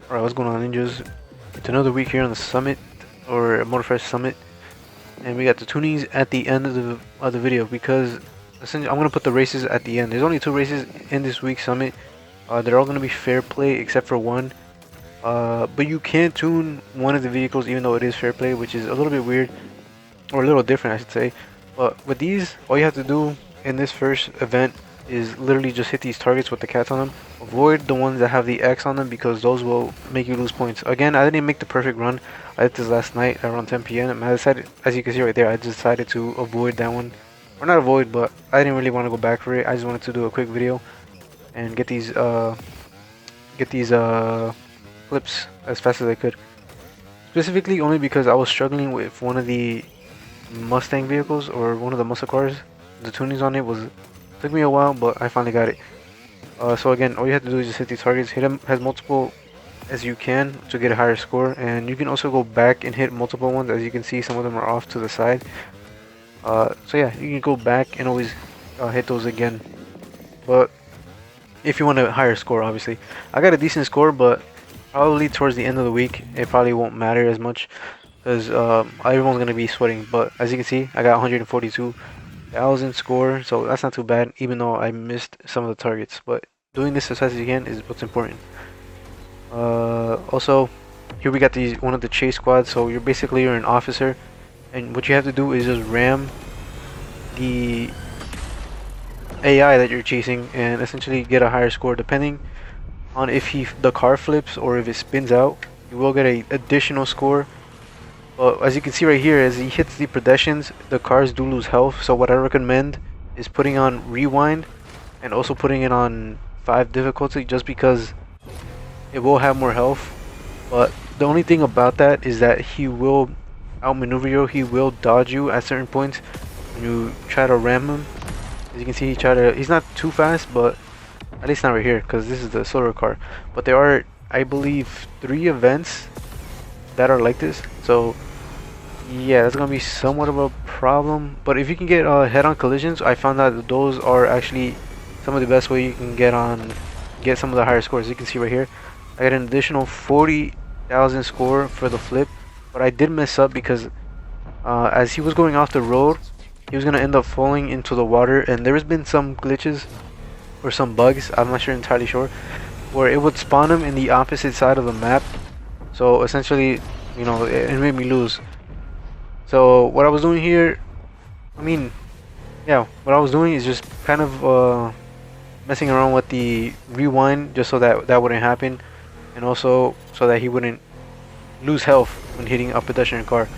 Alright, what's going on, ninjas? It's another week here on the summit, or Motorfresh Summit, and we got the tunings at the end of the video because essentially I'm gonna put the races at the end. There's only 2 races in this week's summit. They're all gonna be fair play except for one. But you can tune one of the vehicles even though it is fair play, which is a little bit weird, or a little different, I should say. But with these, all you have to do in this first event is literally just hit these targets with the cats on them. Avoid the ones that have the X on them because those will make you lose points. Again, I didn't make the perfect run. I did this last night around 10 p.m. and I decided, as you can see right there, I decided to avoid that one. Or not avoid, but I didn't really want to go back for it. I just wanted to do a quick video and get these flips as fast as I could. Specifically only because I was struggling with one of the Mustang vehicles, or one of the muscle cars. The tunings on it took me a while, but I finally got it. So again, all you have to do is just hit these targets, hit them as multiple as you can to get a higher score, and you can also go back and hit multiple ones. As you can see, some of them are off to the side. So yeah, you can go back and always hit those again. But if you want a higher score, obviously. I got a decent score, but probably towards the end of the week, it probably won't matter as much because everyone's going to be sweating. But as you can see, I got 142,000 score, so that's not too bad, even though I missed some of the targets. But doing this as fast as you can is what's important. Also, here we got one of the chase squads. So you're an officer, and what you have to do is just ram the AI that you're chasing and essentially get a higher score. Depending on if the car flips or if it spins out, you will get an additional score. But as you can see right here, as he hits the pedestrians, the cars do lose health. So what I recommend is putting on rewind and also putting it on 5 difficulty, just because it will have more health. But the only thing about that is that he will outmaneuver you. He will dodge you at certain points when you try to ram him. As you can see, he's not too fast, but at least not right here because this is the silver car. But there are, I believe, 3 events that are like this. So yeah, that's gonna be somewhat of a problem. But if you can get head-on collisions, I found out that those are actually some of the best way you can get some of the higher scores. As you can see right here, I got an additional 40,000 score for the flip, but I did mess up because as he was going off the road, he was gonna end up falling into the water, and there's been some glitches or some bugs, I'm not entirely sure, where it would spawn him in the opposite side of the map. So essentially, you know, it made me lose. So what I was doing here, what I was doing is just kind of messing around with the rewind, just so that wouldn't happen, and also so that he wouldn't lose health when hitting a pedestrian car.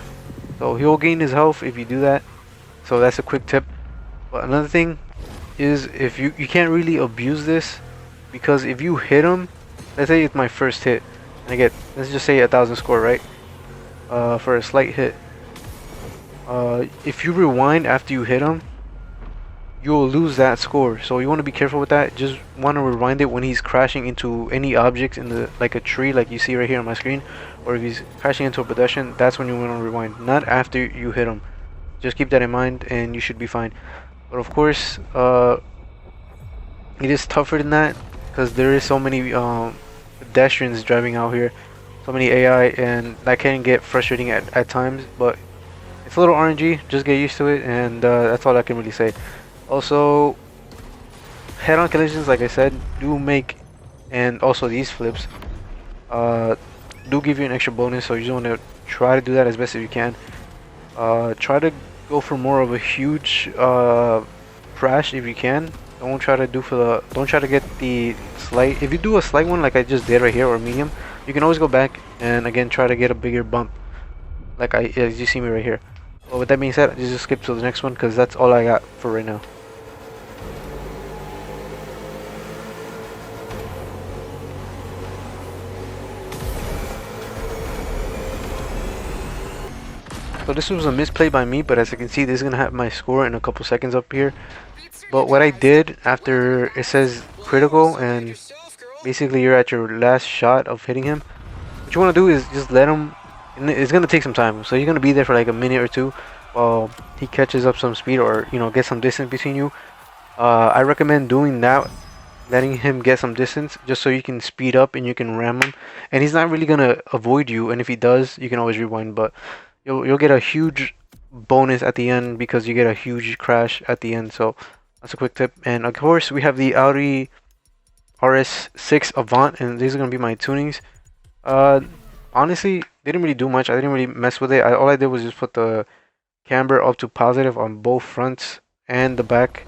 So he will gain his health if you do that. So that's a quick tip. But another thing is, if you can't really abuse this, because if you hit him, let's say it's my first hit and I get, let's just say 1,000 score, right, for a slight hit. If you rewind after you hit him, you'll lose that score. So you want to be careful with that. Just want to rewind it when he's crashing into any objects in the, like a tree, like you see right here on my screen, or if he's crashing into a pedestrian. That's when you want to rewind, not after you hit him. Just keep that in mind and you should be fine. But of course, it is tougher than that because there is so many pedestrians driving out here, so many AI, and that can get frustrating at times. But it's a little RNG, just get used to it, and that's all I can really say. Also, head-on collisions, like I said, do make, and also these flips do give you an extra bonus, so you just want to try to do that as best as you can. Try to go for more of a huge crash if you can. Don't try to get the slight. If you do a slight one like I just did right here, or medium, you can always go back and again try to get a bigger bump, like as you see me right here. But with that being said, just skip to the next one because that's all I got for right now. So this was a misplay by me, but as you can see, this is gonna have my score in a couple seconds up here. But what I did after it says critical and basically you're at your last shot of hitting him, what you want to do is just let him, and it's gonna take some time, so you're gonna be there for like a minute or two while he catches up some speed, or you know, get some distance between you. I recommend doing that letting him get some distance just so you can speed up and you can ram him. And he's not really gonna avoid you, and if he does, you can always rewind, but you'll get a huge bonus at the end because you get a huge crash at the end. So that's a quick tip. And of course, we have the Audi RS6 Avant, and these are gonna be my tunings. Uh, Honestly, they didn't really do much. I didn't really mess with it. All I did was just put the camber up to positive on both fronts and the back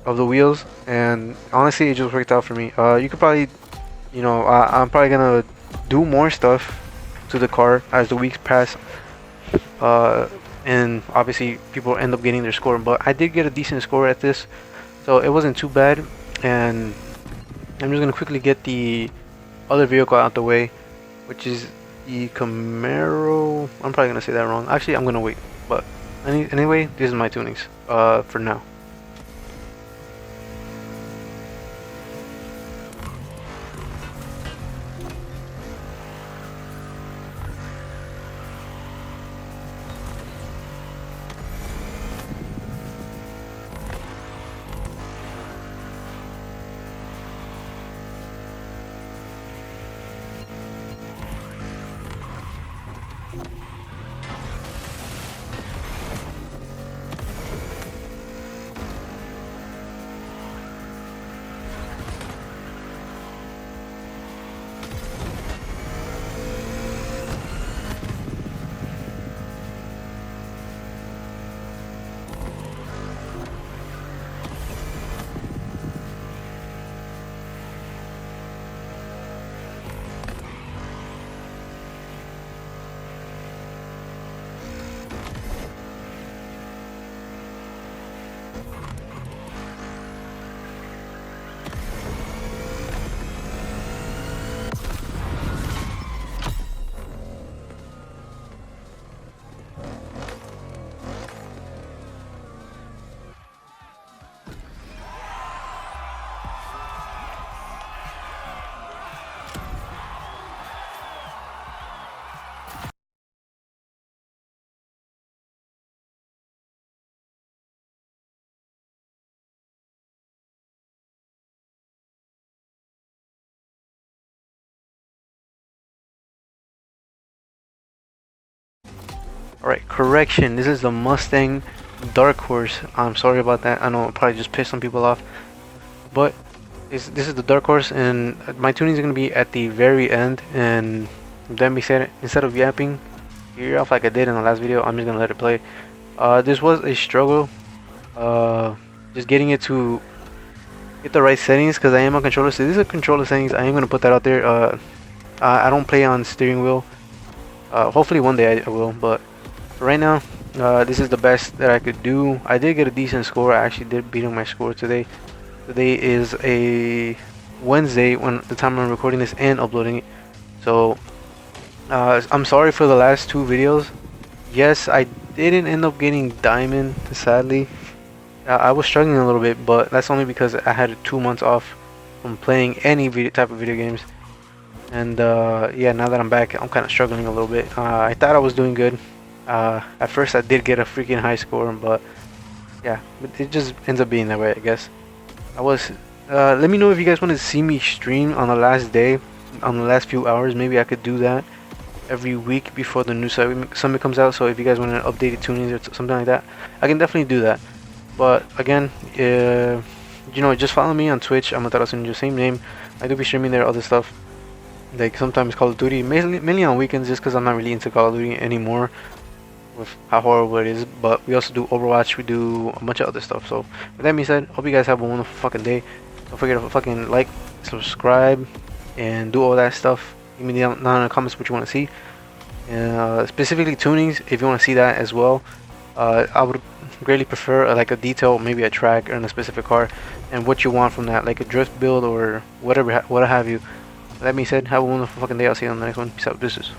of the wheels, and honestly, it just worked out for me. You could probably, I'm probably gonna do more stuff to the car as the weeks pass. And obviously, people end up getting their score, but I did get a decent score at this, so it wasn't too bad. And I'm just gonna quickly get the other vehicle out the way, which is the Camaro. I'm probably gonna say that wrong. Actually, I'm gonna wait. But anyway, this is my tunings for now. Alright, correction. This is the Mustang Dark Horse. I'm sorry about that. I know it probably just pissed some people off. But this is the Dark Horse, and my tunings are going to be at the very end. And then we said, instead of yapping your ear off like I did in the last video, I'm just going to let it play. This was a struggle. Just getting it to get the right settings, because I am on controller. So these are controller settings. I am going to put that out there. I don't play on steering wheel. Hopefully one day I will, but right now, this is the best that I could do. I did get a decent score. I actually did beat my score today. Today is a Wednesday when the time I'm recording this and uploading it. So I'm sorry for the last two videos. Yes, I didn't end up getting diamond, sadly. I was struggling a little bit, but that's only because I had 2 months off from playing any type of video games. And yeah, now that I'm back, I'm kind of struggling a little bit. I thought I was doing good. At first I did get a freaking high score, but yeah, it just ends up being that way, I guess. Let me know if you guys want to see me stream on the last day, on the last few hours. Maybe I could do that every week before the new summit comes out. So if you guys want an updated tunings or something like that, I can definitely do that. But again, just follow me on Twitch. AmaterasuNinja, same name. I do be streaming there, other stuff, like sometimes Call of Duty, mainly on weekends, just because I'm not really into Call of Duty anymore with how horrible it is. But we also do Overwatch, we do a bunch of other stuff. So with that being said, hope you guys have a wonderful fucking day. Don't forget to fucking like, subscribe, and do all that stuff. Give me down in the comments what you want to see, and specifically tunings if you want to see that as well. I would greatly prefer like a detail, maybe a track or in a specific car, and what you want from that, like a drift build or whatever, what have you. That being said, have a wonderful fucking day. I'll see you on the next one. Peace out. Deuces.